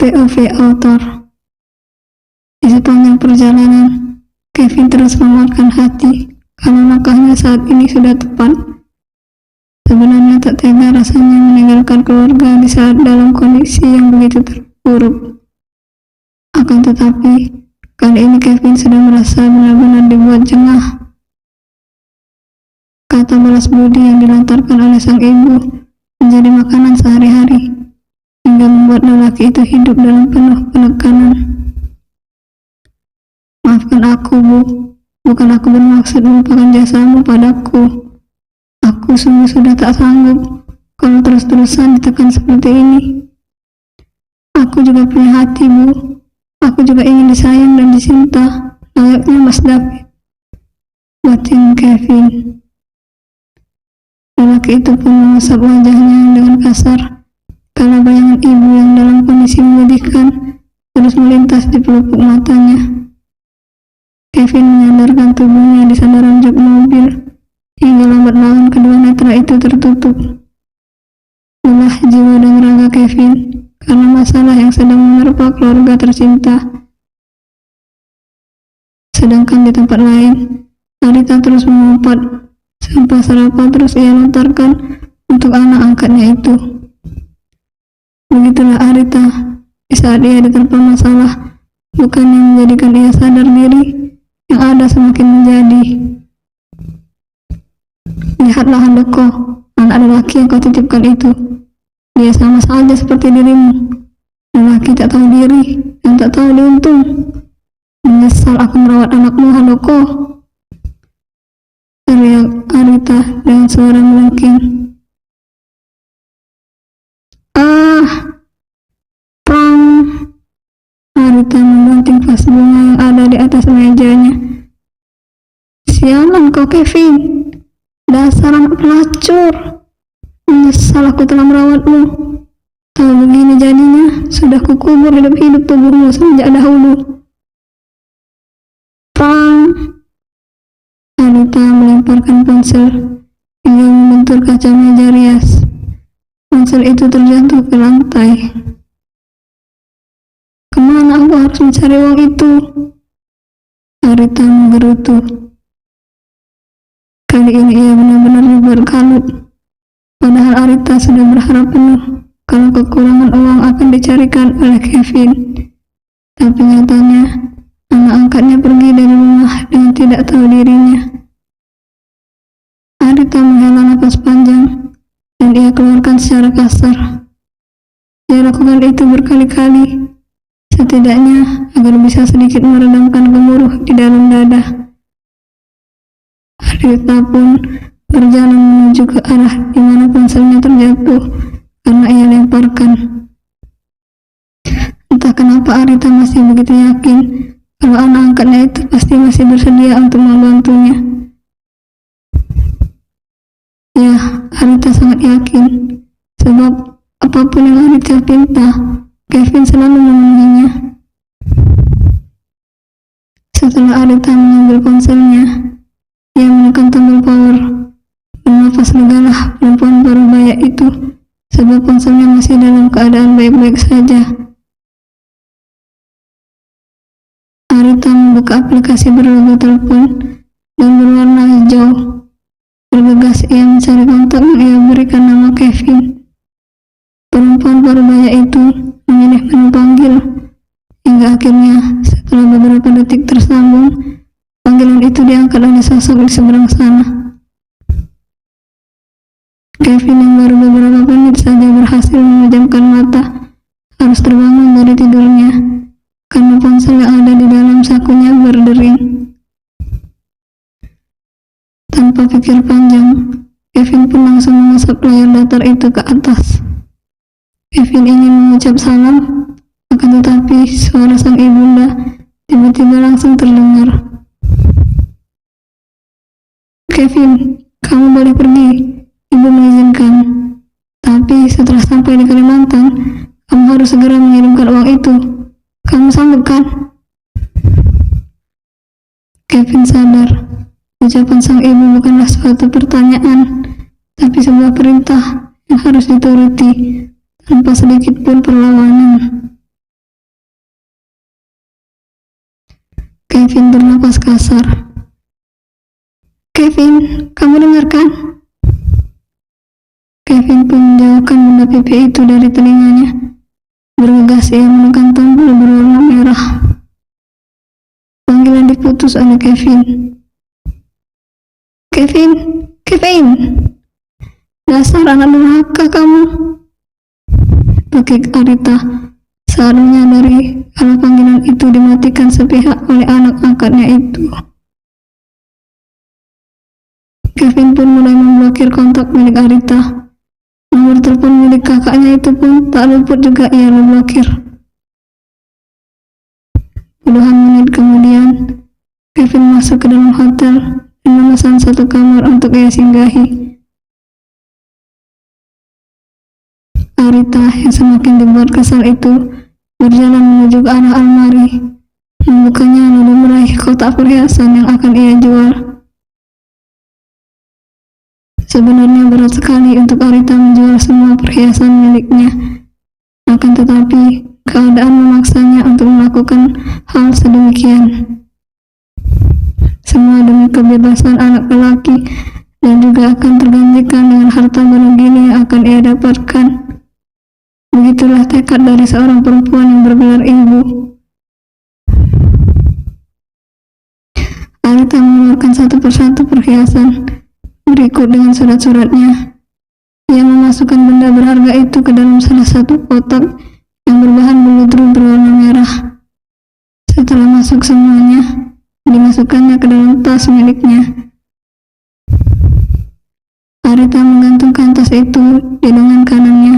POV author. Di sepanjang perjalanan, Kevin terus menguatkan hati kalau langkahnya saat ini sudah tepat. Sebenarnya tak tega rasanya meninggalkan keluarga di saat dalam kondisi yang begitu terpuruk. Akan tetapi, kali ini Kevin sudah merasa benar-benar dibuat jengah. Kata balas budi yang dilontarkan oleh sang ibu menjadi makanan sehari-hari, hingga membuat lelaki itu hidup dalam penuh penekanan. Maafkan aku, Bu. Bukan aku bermaksud melupakan jasamu padaku. Aku sungguh sudah tak sanggup kalau terus-terusan ditekan seperti ini. Aku juga punya hati, Bu. Aku juga ingin disayang dan dicinta, layaknya Mas David. Batin Kevin. Lelaki itu pun mengusap wajahnya dengan kasar, karena bayangan ibu yang dalam kondisi menyedihkan terus melintas di pelupuk matanya. Kevin menyandarkan tubuhnya di sandaran jok mobil, hingga lambat laun kedua netra itu tertutup. Lelah jiwa dan raga Kevin karena masalah yang sedang menerpa keluarga tercinta. Sedangkan di tempat lain, Arita terus mengumpat sampah serapah terus ia lontarkan untuk anak angkatnya itu. Begitulah Arita di saat ia diterpa masalah, bukan yang menjadikan ia sadar diri, yang ada semakin menjadi. Lihatlah Handoko, anak lelaki yang kau titipkan itu. Dia sama saja seperti dirimu, lelaki tak tahu diri dan tak tahu diuntung. Menyesal aku merawat anakmu, Handoko, teriak Arita dengan suara melengking. Prang! Arita membanting vas bunga yang ada di atas mejanya. Sialan kau, Kevin, dasar anak pelacur. Menyesal aku telah merawatmu. Tahu begini jadinya, sudah kukubur hidup-hidup tubuhmu sejak dahulu. Prang! Arita melemparkan ponsel hingga membentur kaca meja rias. Ponsel itu terjatuh ke lantai. Kemana aku harus mencari uang itu? Arita menggerutu. Kali ini ia benar-benar dibuat kalut. Padahal Arita sudah berharap penuh kalau kekurangan uang akan dicarikan oleh Kevin. Tapi nyatanya, anak angkatnya pergi dari rumah dengan tidak tahu dirinya. Arita menghela napas panjang dan ia keluarkan secara kasar. Ia lakukan itu berkali-kali, setidaknya agar bisa sedikit meredamkan gemuruh di dalam dada. Arita pun berjalan menuju ke arah di mana ponselnya terjatuh karena ia lemparkan. Entah kenapa Arita masih begitu yakin kalau anak angkatnya itu pasti masih bersedia untuk membantunya. Ya, Arita sangat yakin, sebab apapun yang Arita pinta, Kevin selalu memenuhinya. Setelah Arita mengambil ponselnya, ia menekan tombol power. Bernafas legalah perempuan baru baya itu, sebab ponselnya masih dalam keadaan baik-baik saja. Arita membuka aplikasi berlogo telepon dan berwarna hijau. Bergegas ia mencari kontak yang ia berikan nama Kevin. Perempuan baru baya itu memilih menu panggil, hingga akhirnya setelah beberapa detik tersambung, panggilan itu diangkat oleh sosok di seberang sana. Kevin yang baru beberapa menit saja berhasil memejamkan mata harus terbangun dari tidurnya karena ponsel yang ada di dalam sakunya berdering. Tanpa pikir panjang, Kevin pun langsung mengusap layar datar itu ke atas. Kevin ingin mengucap salam, akan tetapi suara sang ibunda tiba-tiba langsung terdengar. Kevin, kamu boleh pergi. Ibu mengizinkan. Tapi setelah sampai di Kalimantan, kamu harus segera mengirimkan uang itu. Kamu sanggup kan? Kevin sadar, ucapan sang ibu bukanlah suatu pertanyaan, tapi sebuah perintah yang harus dituruti tanpa sedikit pun perlawanan. Kevin bernapas kasar. Kevin, kamu dengarkan? Kevin pun menjauhkan benda pipi itu dari telinganya. Bergegas ia menekan tombol berwarna merah. Panggilan diputus oleh Kevin. Kevin, Kevin, dasar anak durhaka kamu, bekik Arita saat menyadari kalau panggilan itu dimatikan sepihak oleh anak angkatnya itu. Kevin pun mulai memblokir kontak milik Arita. Nomor telepon milik kakaknya itu pun tak luput juga ia blokir. Puluhan menit kemudian, Kevin masuk ke dalam hotel dan memesan satu kamar untuk ia singgahi. Arita yang semakin dibuat kesal itu berjalan menuju ke arah almari. Membukanya lalu meraih kotak perhiasan yang akan ia jual. Sebenarnya berat sekali untuk Arita menjual semua perhiasan miliknya. Akan tetapi, keadaan memaksanya untuk melakukan hal sedemikian. Semua demi kebebasan anak lelaki dan juga akan tergantikan dengan harta banu gini yang akan ia dapatkan. Begitulah tekad dari seorang perempuan yang bergelar ibu. Arita mengeluarkan satu persatu perhiasan berikut dengan surat-suratnya. Ia memasukkan benda berharga itu ke dalam salah satu kotak yang berbahan beludru berwarna merah. Setelah masuk semuanya, dimasukkannya ke dalam tas miliknya. Arita menggantungkan tas itu di lengan kanannya,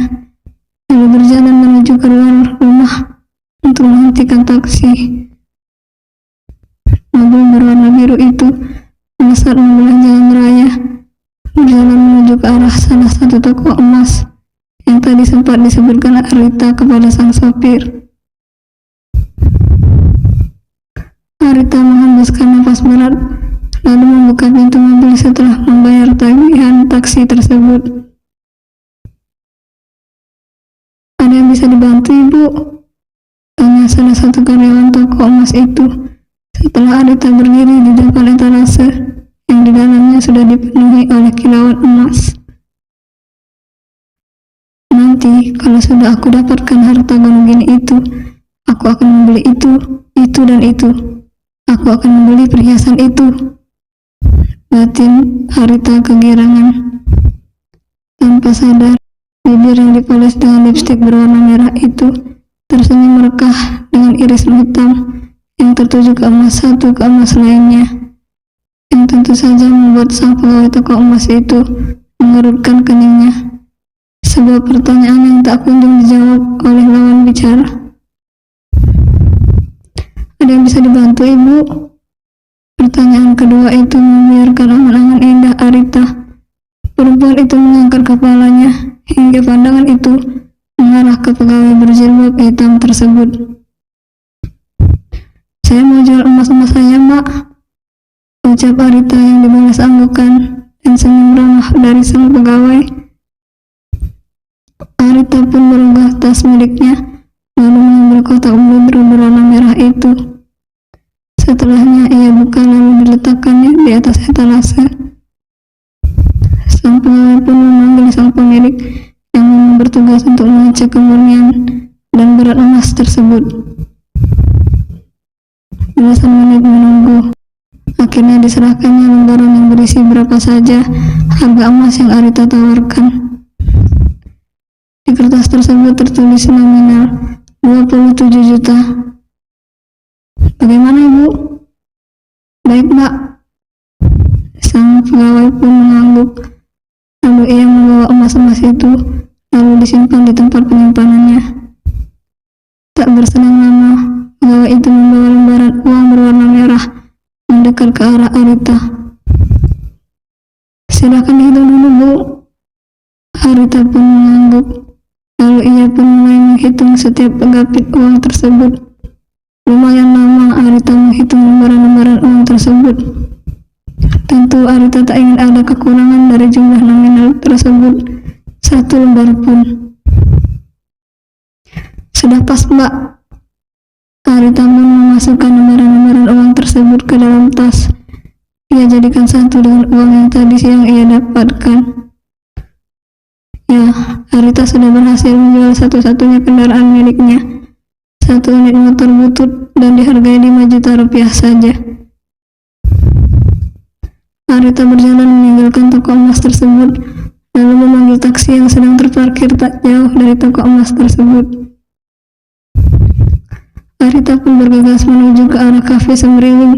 lalu berjalan menuju keluar rumah untuk menghentikan taksi. Mobil berwarna biru itu melesat membelah jalan raya, berjalan menuju ke arah salah satu toko emas yang tadi sempat disebutkan Arita kepada sang sopir. Arita menghembuskan napas berat, lalu membuka pintu mobil setelah membayar tagihan taksi tersebut. Ada yang bisa dibantu, Ibu? Tanya salah satu karyawan toko emas itu setelah Arita berdiri di depan etalase yang di dalamnya sudah dipenuhi oleh kilauan emas. Nanti kalau sudah aku dapatkan harta gunung gini itu, aku akan membeli itu dan itu. Aku akan membeli perhiasan itu. Batin Arita kegirangan. Tanpa sadar, bibir yang dipoles dengan lipstik berwarna merah itu tersenyum merekah dengan iris hitam yang tertuju ke emas satu ke emas lainnya, yang tentu saja membuat sang pegawai toko emas itu mengerutkan keningnya. Sebuah pertanyaan yang tak kunjung dijawab oleh lawan bicara. Ada yang bisa dibantu, Ibu? Pertanyaan kedua itu membiarkan angan-angan indah Arita. Perempuan itu mengangkat kepalanya hingga pandangan itu mengarah ke pegawai berjilbab hitam tersebut. Saya mau jual emas-emas saya, Mbak, ucap Arita yang dibalas anggukan dan senyum ramah dari sang pegawai. Arita pun merubah tas miliknya, lalu mengambil kotak beludru berwarna merah itu. Setelahnya ia buka lalu diletakkannya di atas etalase. Sang pegawai pun memanggil sang pemilik yang memang bertugas untuk mengecek kemurnian dan berat emas tersebut. Belasan menit menunggu. Akhirnya diserahkannya lembaran yang berisi berapa saja harga emas yang Arita tawarkan. Di kertas tersebut tertulis nominal 27 juta. Bagaimana, Ibu? Baik, Mbak. Sang pegawai pun mengangguk. Lalu ia membawa emas-emas itu lalu disimpan di tempat penyimpanannya. Tak berselang lama, pegawai itu membawa lembaran uang berwarna merah mendekat ke arah Arita. Silakan dihitung dulu, Bu. Arita pun mengangguk. Lalu ia pun mulai menghitung setiap penggapit uang tersebut. Lumayan lama Arita menghitung lembaran-lembaran uang tersebut. Tentu Arita tak ingin ada kekurangan dari jumlah nominal tersebut satu lembar pun. Sudah pas, Mbak. Arita pun memasukkan lembaran-lembaran uang tersebut ke dalam tas. Ia jadikan satu dengan uang yang tadi siang ia dapatkan. Ya, Arita sudah berhasil menjual satu-satunya kendaraan miliknya, satu unit motor butut, dan dihargai 5 juta rupiah saja. Arita berjalan meninggalkan toko emas tersebut, lalu memanggil taksi yang sedang terparkir tak jauh dari toko emas tersebut. Arita pun bergegas menuju ke arah kafe Semriwing,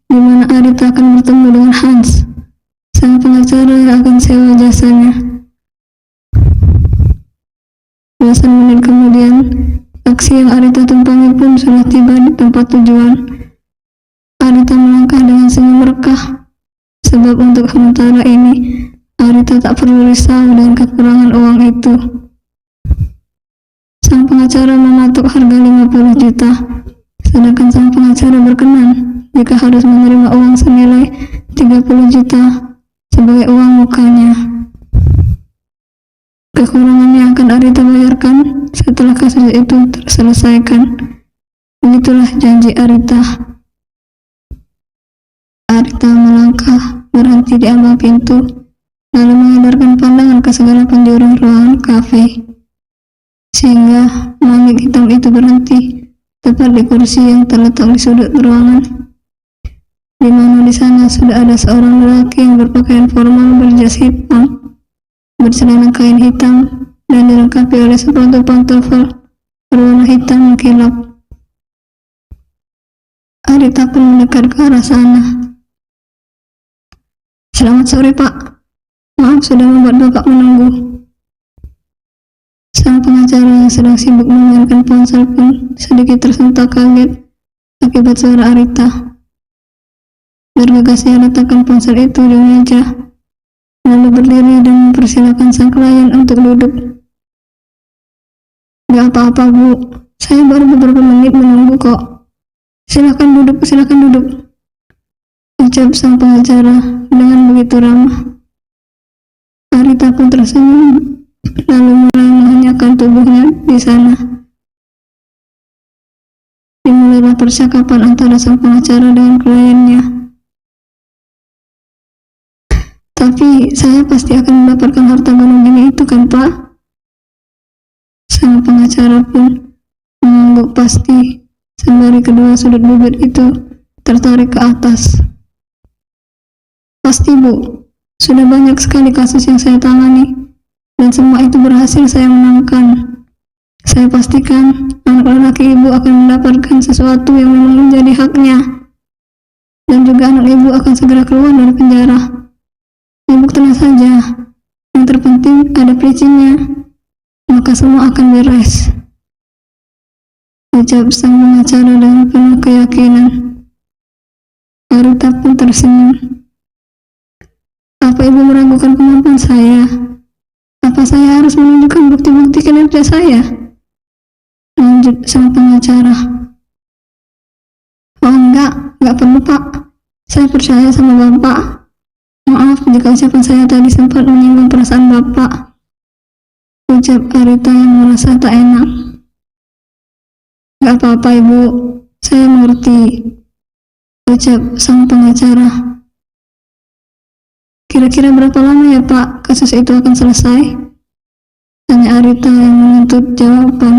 di mana Arita akan bertemu dengan Hans, sang pengacara yang akan sewa jasanya. 20 menit kemudian, taksi yang Arita tumpangi pun sudah tiba di tempat tujuan. Arita melangkah dengan senyum merekah, sebab untuk sementara ini Arita tak perlu risau dengan kekurangan uang itu. Sang pengacara mematok harga 50 juta, sedangkan sang pengacara berkenan jika harus menerima uang senilai 30 juta sebagai uang mukanya. Kekurangannya akan Arita bayarkan setelah kasus itu terselesaikan. Begitulah janji Arita. Arita melangkah, berhenti di ambang pintu, lalu mengedarkan pandangan ke segala penjuru ruangan kafe, sehingga langit hitam itu berhenti tepat di kursi yang terletak di sudut ruangan, di mana di sana sudah ada seorang lelaki yang berpakaian formal berjas hitam, bercelana kain hitam, dan dilengkapi oleh sepatu pantofel berwarna hitam mengkilap. Arita pun mendekat ke arah sana. "Selamat sore, Pak. Maaf sudah membuat Bapak menunggu." Sang pengacara yang sedang sibuk memainkan ponsel pun sedikit tersentak kaget akibat suara Arita. Bergegas ia letakkan ponsel itu di meja, lalu berdiri dan mempersilakan sang klien untuk duduk. "Gak apa-apa, Bu. Saya baru beberapa menit menunggu kok. Silakan duduk, ucap sang pengacara dengan begitu ramah. Arita pun tersenyum, lalu mulai menghenyakan tubuhnya di sana. Dimulailah percakapan antara sang pengacara dengan kliennya. "Tapi saya pasti akan mendapatkan harta gunung gini itu kan, Pak?" Sang pengacara pun mengangguk pasti, sembari kedua sudut bibir itu tertarik ke atas. "Pasti, Bu. Sudah banyak sekali kasus yang saya tangani, dan semua itu berhasil saya menangkan. Saya pastikan anak lelaki Ibu akan mendapatkan sesuatu yang memang menjadi haknya, dan juga anak Ibu akan segera keluar dari penjara. Ibu tenang saja, yang terpenting ada perizinnya, maka semua akan beres," ucap sang pengacara dengan penuh keyakinan. Arita pun tersenyum. "Apa Ibu meragukan kemampuan saya? Apa saya harus menunjukkan bukti-bukti kinerja saya?" lanjut sang pengacara. "Oh enggak perlu, Pak. Saya percaya sama Bapak. Maaf jika ucapan saya tadi sempat menyinggung perasaan Bapak," ucap Arita yang merasa tak enak. "Gak apa-apa, Ibu. Saya mengerti," ucap sang pengacara. "Kira-kira berapa lama ya, Pak, kasus itu akan selesai?" tanya Arita yang menuntut jawaban.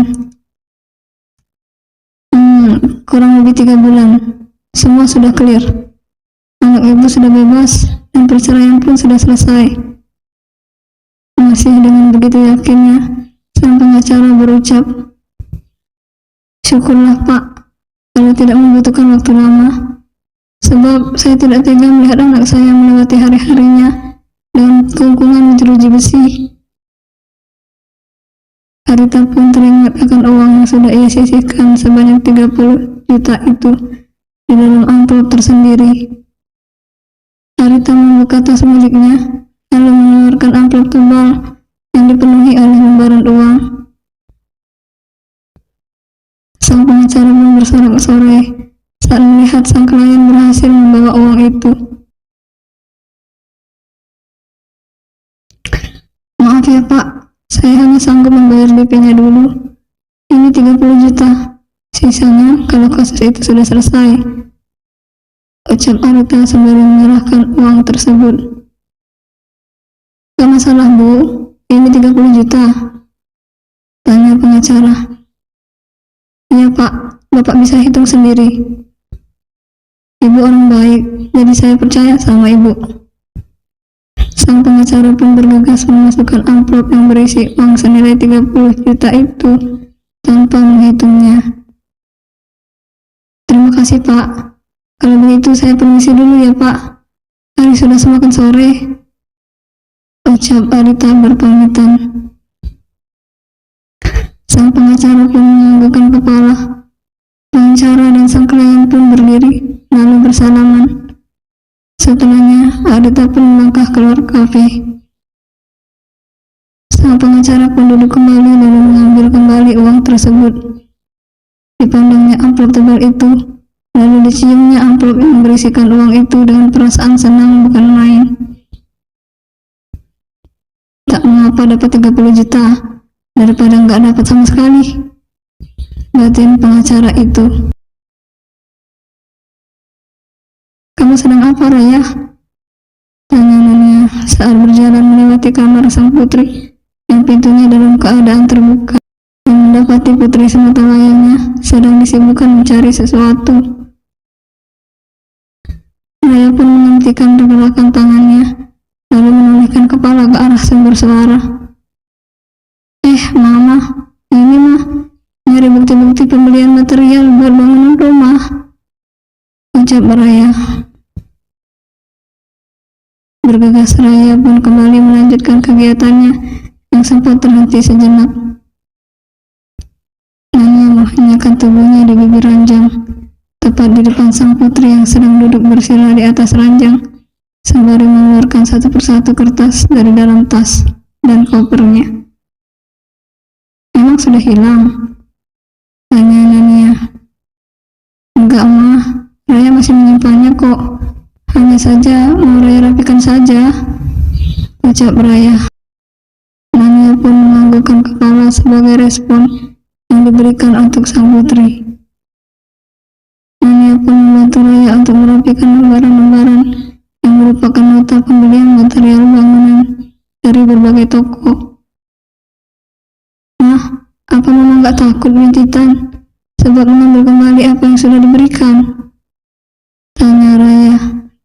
Kurang lebih 3 bulan. Semua sudah clear. Anak Ibu sudah bebas, dan perceraian pun sudah selesai." Masih dengan begitu yakinnya, sang pengacara berucap, "Syukurlah, Pak, kalau tidak membutuhkan waktu lama. Sebab saya tidak tega melihat anak saya melewati hari-harinya dengan kungkungan jeruji besi." Arita pun teringat akan uang yang sudah ia sisihkan sebanyak 30 juta itu di dalam amplop tersendiri. Arita membuka tas miliknya, lalu mengeluarkan amplop tebal yang dipenuhi oleh lembaran uang. Sang pengacara pun bersorak-sorai saat melihat sang klien berhasil membawa uang itu. "Maaf ya, Pak, saya hanya sanggup membayar DP-nya dulu. Ini 30 juta. Sisanya kalau kasus itu sudah selesai, ucap Arita sembari menyerahkan uang tersebut. Gak masalah Bu, ini 30 juta, tanya pengacara. Iya Pak, Bapak bisa hitung sendiri. Ibu orang baik, jadi saya percaya sama Ibu. Sang pengacara pun bergegas memasukkan amplop yang berisi uang senilai 30 juta itu tanpa menghitungnya. Terima kasih Pak, kalau begitu saya permisi dulu ya Pak, hari sudah semakin sore, ucap Arita berpamitan. Sang pengacara pun menganggukkan kepala. Pengacara dan sang klien pun berdiri lalu bersalaman. Setelahnya Arita pun melangkah keluar kafe. Sang pengacara pun duduk kembali lalu mengambil kembali uang tersebut. Dipandangnya amplop tebal itu, lalu diciumnya amplop yang berisikan uang itu dengan perasaan senang bukan main. Tak mengapa dapat 30 juta daripada nggak dapat sama sekali, batin pengacara itu. Kamu sedang apa Raya? Tanya Nania saat berjalan melewati kamar sang putri yang pintunya dalam keadaan terbuka, yang mendapati putri sematawayangnya sedang disibukkan mencari sesuatu. Raya pun menghentikan pergerakan tangannya lalu menolehkan kepala ke arah sumber suara. Mama, ini mah nyari bukti-bukti pembelian material buat bangunan rumah, ucap Raya. Bergegas Raya pun kembali melanjutkan kegiatannya yang sempat terhenti sejenak. Nania mengheningkan tubuhnya di bibir ranjang, tepat di depan sang putri yang sedang duduk bersila di atas ranjang, sembari mengeluarkan satu persatu kertas dari dalam tas dan kopernya. Emang sudah hilang? Tanya Nania. Enggak mah, Raya masih menyimpannya kok. Hanya saja mau Raya rapikan saja, ucap Raya. Nania pun menganggukkan kepala sebagai respon yang diberikan untuk sang putri. Nania pun membantu Raya untuk merapikan lembaran-lembaran yang merupakan nota pembelian material bangunan dari berbagai toko. Apa Mama nggak takut bintitan sebab mengambil kembali apa yang sudah diberikan? Tanya Raya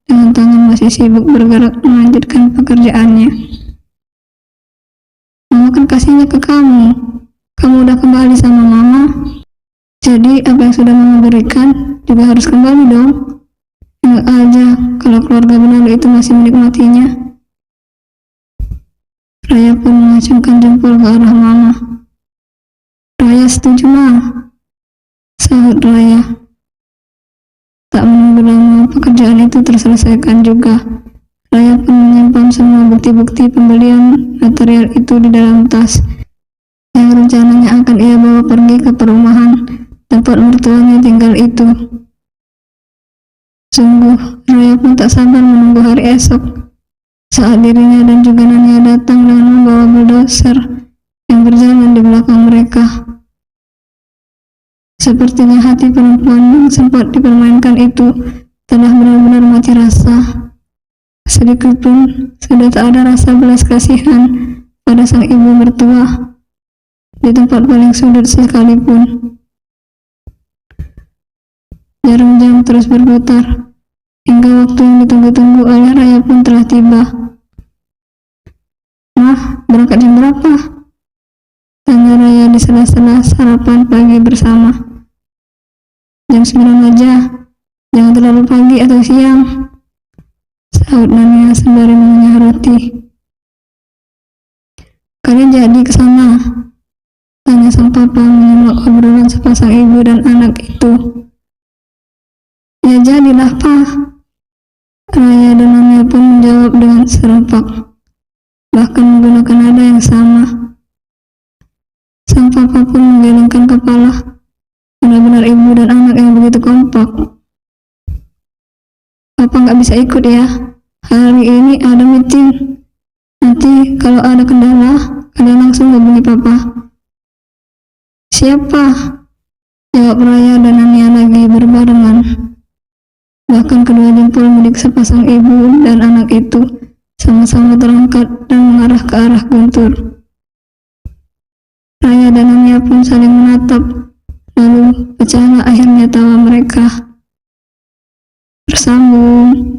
dengan tangan masih sibuk bergerak melanjutkan pekerjaannya. Mama kan kasihnya ke kamu. Kamu udah kembali sama Mama. Jadi apa yang sudah Mama berikan juga harus kembali dong. Enak aja kalau keluarga Benalu itu masih menikmatinya. Raya pun mengacungkan jempol ke arah Mama. Raya setuju mah, sahut Raya. Tak menunggu lama pekerjaan itu terselesaikan juga. Raya pun menyimpan semua bukti-bukti pembelian material itu di dalam tas yang rencananya akan ia bawa pergi ke perumahan tempat mertuanya tinggal itu. Sungguh, Raya pun tak sabar menunggu hari esok saat dirinya dan juga Nania datang dengan membawa bulldozer yang berjalan di belakang mereka. Sepertinya hati perempuan yang sempat dipermainkan itu telah benar-benar mati rasa. Sedikit pun sudah tak ada rasa belas kasihan pada sang ibu mertua di tempat paling sudut sekalipun. Jarum jam terus berputar hingga waktu yang ditunggu-tunggu oleh Raya pun telah tiba. Mah, berangkat jam berapa? Tanya Raya di sela-sela sarapan pagi bersama. Jam 9 aja, jangan terlalu pagi atau siang, sahut Nania sembari mengunyah roti. Kalian jadi ke sana? Tanya sang papa menyimak obrolan sepasang ibu dan anak itu. Ya jadilah Pak. Raya dan Nania pun menjawab dengan serempak, bahkan menggunakan nada yang sama. Sang papa pun menggelengkan kepala. Benar-benar ibu dan anak yang begitu kompak. Papa nggak bisa ikut ya. Hari ini ada meeting. Nanti kalau ada kendala, kalian langsung hubungi Papa. Siapa? jawab Raya dan Ania lagi berbarengan. Bahkan kedua jempol milik sepasang ibu dan anak itu sama-sama terangkat dan mengarah ke arah Guntur. Raya dan Ania pun saling menatap, lalu pecahlah akhirnya tawa mereka. Bersambung.